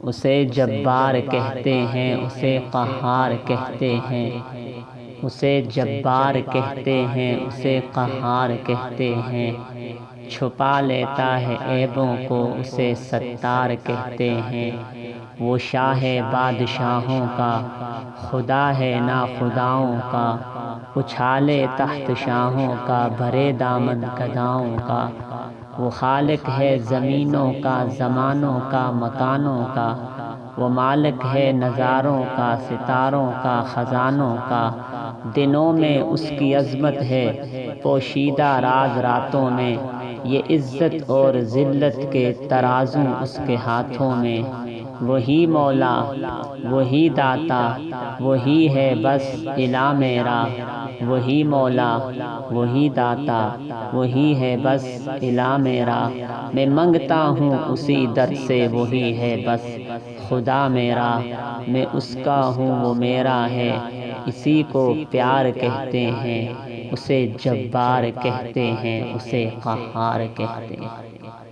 اسے جبار کہتے ہیں، اسے قہار کہتے ہیں، اسے جبار کہتے ہیں، اسے قہار کہتے ہیں۔ چھپا لیتا ہے عیبوں کو، اسے ستار کہتے ہیں۔ وہ شاہ بادشاہوں کا، خدا ہے ناخداؤں کا، اچھالے تخت شاہوں کا، بھرے دامن گداؤں کا۔ وہ خالق ہے زمینوں کا، زمانوں کا، مکانوں کا، وہ مالک ہے نظاروں کا، ستاروں کا، خزانوں کا۔ دنوں میں اس کی عظمت ہے، پوشیدہ راز راتوں میں، یہ عزت اور ذلت کے ترازو اس کے ہاتھوں میں۔ وہی مولا، وہی داتا، وہی ہے بس الہ میرا۔ وہی مولا، وہی داتا، وہی ہے بس الہ میرا۔ میں منگتا ہوں اسی در سے، وہی ہے بس خدا میرا۔ میں اس کا ہوں، وہ میرا ہے، اسی کو پیار کہتے ہیں۔ اسے جبار کہتے ہیں، اسے قہار کہتے ہیں۔